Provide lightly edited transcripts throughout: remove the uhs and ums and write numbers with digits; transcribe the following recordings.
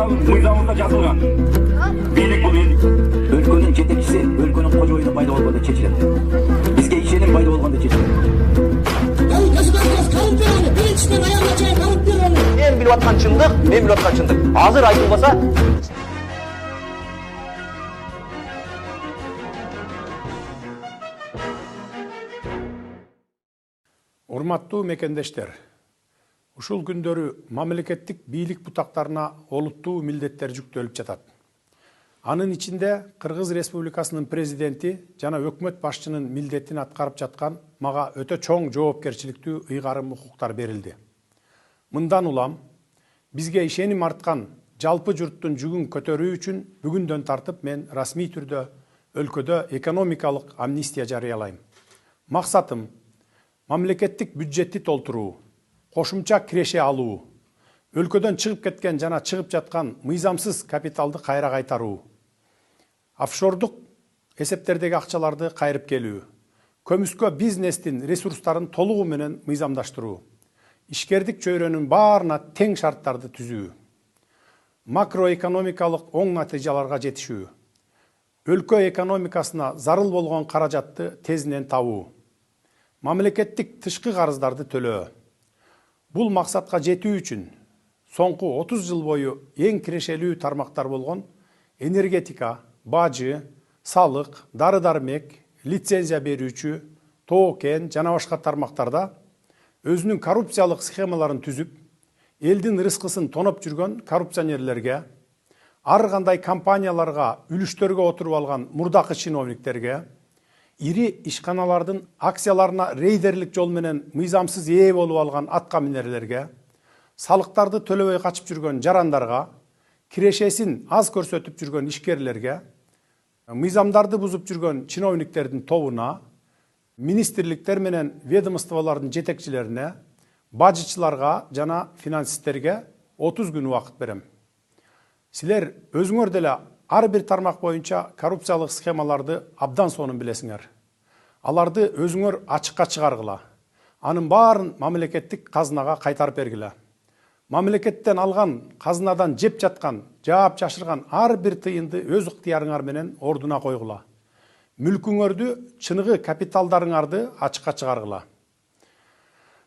мыйзамыбызда жазылган. Бийлик бул элдик. Өлкөнүн жетекчиси өлкөнүн кожоюну пайда болгондо чечилет. Бизге ишеним пайда болгондо чечилет. Мен билип аткан чындык, азыр айтылбаса Урматтуу мекендештер, ушул күндөрү мамлекеттик бийлик бутактарына олуттуу милдеттер жүктөлүп жатат. Анын ичинде Кыргыз Республикасынын президенти жана өкмөт башчынын милдетин аткарып жаткан мага өтө чоң жоопкерчиликтүү ыйгарым укуктар берилди. Мындан улам бизге ишеним арткан жалпы журттун жүгүн көтөрүү үчүн бүгүндөн тартып мен расмий түрдө өлкөдө экономикалык амнистия жарыялайм. Максатым мамлекеттик бюджетти толтуруу, кошумча киреше алуу, өлкөдөн чыгып кеткен жана чыгып жаткан мыйзамсыз капиталды кайра кайтаруу, офшордук эсептердеги акчаларды кайрып келүү, көмүскө бизнестин ресурстарын толугу менен мыйзамдаштыруу, ишкердик чөйрөнүн баарына тең шарттарды түзүү, макроэкономикалык оң натыйжаларга жетишүү, өлкө экономикасына зарыл болгон каражатты тезинен табуу, мамлекеттик тышкы карыздарды төлөө. Бул максатка жетүү үчүн соңку 30 жыл бою эң кирешелүү тармактар болгон энергетика, бажы, салык, дары-дармек, лицензия берүүчү, тоо кен жана башка тармактарда өзүнүн коррупциялык схемаларын түзүп, элдин рызкысын тоноп жүргөн коррупционерлерге, ар кандай компанияларга үлүштөргө отуруп алган мурдакы чиновниктерге, ири ишканалардын акцияларына рейдерлик жол менен мыйзамсыз ээ болуп алган атка минерлерге, салыктарды төлөбөй качып жүргөн жарандарга, кирешесин аз көрсөтүп жүргөн ишкерлерге, мыйзамдарды бузуп жүргөн чиновниктердин тобуна, министрликтер менен ведомстволордун жетекчилерине, бажычыларга жана финансисттерге 30 күн убакыт берем. Силер өзүңөр деле ар бир тармак боюнча коррупциялык схемаларды абдан сонун билесиңер. Аларды өзүңөр ачыкка чыгаргыла. Анын баарын мамлекеттик казынага кайтарып бергиле. Мамлекеттен алган казынадан жеп жаткан, жаап жашырган ар бир тыйынды өз ыктыярыңар менен ордуна койгула. Мүлкүңөрдү, чыныгы капиталдарыңарды ачыкка чыгаргыла.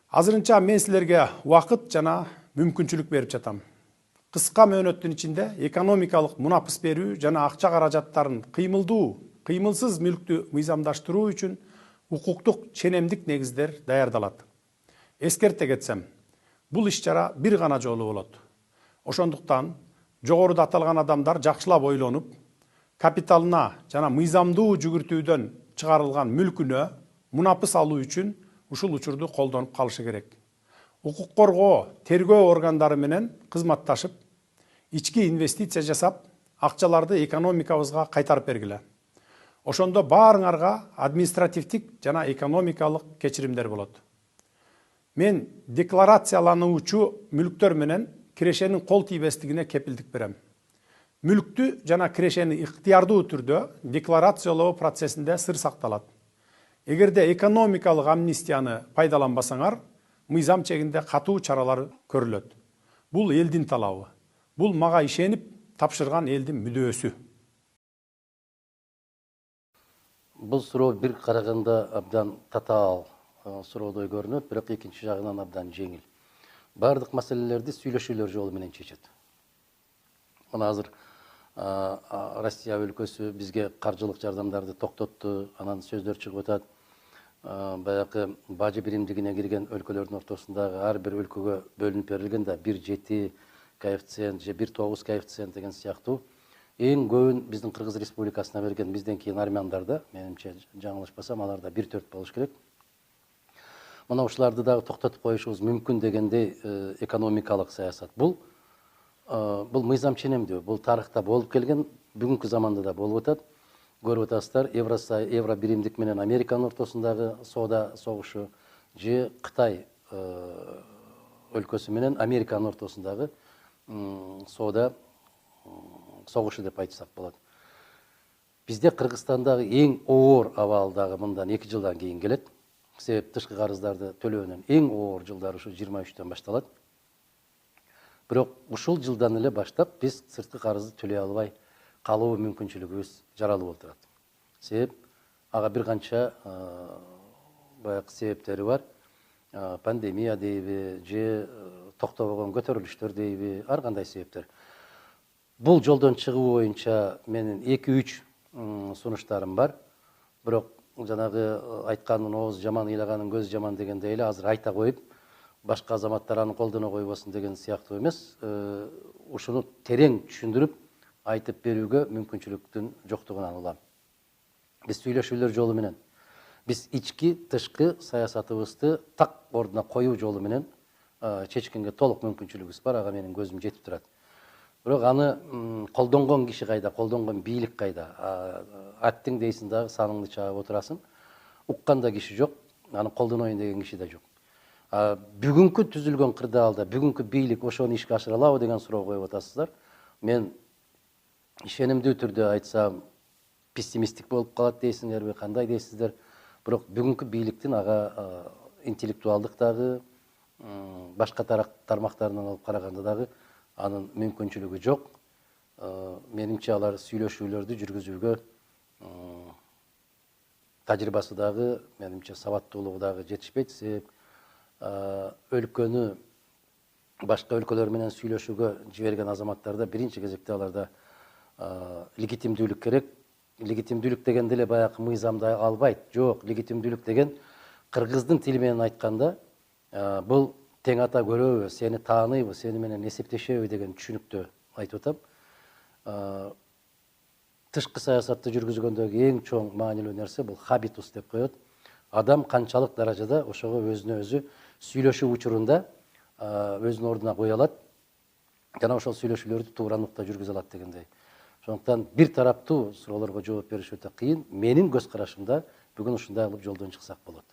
Азырынча мен силерге убакыт жана мүмкүнчүлүк берип жатам. Кыска мөөнөттүн ичинде экономикалык мунапыс берүү жана акча каражаттарын кыймылдуу, кыймылсыз мүлктү мыйзамдаштыруу үчүн укуктук ченемдик негиздер даярдалат. Эскерте кетсем, бул иш-чара бир гана жолу болот. Ошондуктан жогоруда аталган адамдар жакшылап ойлонуп, капиталына жана мыйзамдуу жүгүртүүдөн чыгарылган мүлкүнө мунапыс алуу үчүн ушул учурду колдонуп калышы керек. Укук коргоо, тергөө органдары менен кызматташып, ички инвестиция жасап, акчаларды экономикабызга кайтарып бергиле. Ошондо баарыңарга административдик жана экономикалык кечиримдер болот. Мен декларациялануучу мүлктөр менен кирешенин кол тийбестигине кепилдик берем. Мүлктү жана кирешени ыктыярдуу түрдө декларациялоо процессинде сыр сакталат. Эгерде экономикалык амнистияны пайдаланбасаңар, мыйзам чегинде катуу чаралар көрүлөт. Бул элдин талабы. Бул мага ишенип тапшырган элдин мүдөөсү. Бул суроо бир караганда абдан татаал суроодой көрүнөт, бирок экинчи жагынан абдан жеңил. Бардык маселелерди сүйлөшүүлөр жолу менен чечет. Мына азыр Россия өлкөсү бизге каржылык жардамдарды токтотту, анан сөздөр чыгып атат. Баягы бажы биримдигине кирген өлкөлөрдүн ортосундагы ар бир өлкөгө бөлүнүп берилген да 1,7 коэффициент же 1,9 коэффициент деген сыяктуу эң көбүн биздин Кыргыз Республикасына берген, бизден кийин армяндарда, менимче жаңылышпасам, аларда 1,4 болуш керек. Мына ушуларды дагы токтотуп коюшубуз мүмкүн дегендей экономикалык саясат. Бул мыйзам ченемдүү, бул тарыхта болуп келген, бүгүнкү заманда да болуп атат. Көрүп атасыздар, евро биримдик менен Американын ортосундагы соода согушу же Кытай өлкөсү менен Американын ортосундагы соода согушу деп айтсак болот. Бизде Кыргызстандагы эң оор абал дагы мындан 2 жылдан кийин келет. Себеп тышкы карыздарды төлөөнүн эң оор жылдары ушу 23-төн башталат. Бирок ушул жылдан эле баштап биз сырткы карызды төлөй албай калуу мүмкүнчүлүгүбүз жаралуу болуп турат. Себеп ага бир канча баягы себептери бар. Пандемия дейби, же токтобогон көтөрүлүштөр дейби, ар кандай себептер. Бул жолдон чыгуу боюнча менин 2-3 сунуштарым бар. Бирок жанагы айткандын ооз жаман, ыйлаганын көз жаман дегендей эле азыр айта коюп, башка азаматтар аны колдоно койбосун деген сыяктуу эмес. Ушуну терең түшүндүрүп айтып берүүгө мүмкүнчүлүктүн жоктугунан улам. Биз сүйлөшүүлөр жолу менен, биз ички тышкы саясатыбызды так ордуна коюу жолу менен чечкенге толук мүмкүнчүлүгүбүз бар, ага менин көзүм жетип турат. Бирок аны колдонгон киши кайда, колдонгон бийлик кайда? Аттың дейсиң дагы саныңды чаап отурасың. Уккан да киши жок, аны колдоноюн деген киши да жок. Бүгүнкү түзүлгөн кырдаалда бүгүнкү бийлик ошону ишке ашыра алабы деген суроо коюп атасыздар. Мен ишенимдүү түрдө айтсам, пессимисттик болуп калат дейсиңерби, кандай дейсиздер? Бирок бүгүнкү бийликтин ага интеллектуалдык дагы, башка тармактарынан алып караганда дагы анын мүмкүнчүлүгү жок. Менимче алар сүйлөшүүлөрдү жүргүзүүгө тажрыйбасы дагы, менимче сабаттуулугу дагы жетишпейт. Себеп өлкөнү башка өлкөлөр менен сүйлөшүүгө жиберген азаматтарда биринчи кезекте аларда легитимдүүлүк керек. Легитимдүүлүк дегенде эле баягы мыйзамды албайт. Жок, легитимдүүлүк деген кыргыздын тили менен айтканда бул тең ата көрөбү, сени тааныйбы, сени менен эсептешеби деген түшүнүктө айтып атам. Тышкы саясатты жүргүзгөндөгү эң чоң маанилүү нерсе бул хабитус деп коет. Адам канчалык даражада ошого өзүнө өзү сүйлөшүү учурунда өзүнүн ордуна кое алат жана ошол сүйлөшүүлөрдү туура нукта жүргүзө алат дегендей. Ошондуктан бир тараптуу суроолорго жооп бериш өтө кыйын. Менин көз карашымда бүгүн ушундай кылып жолдон чыксак болот.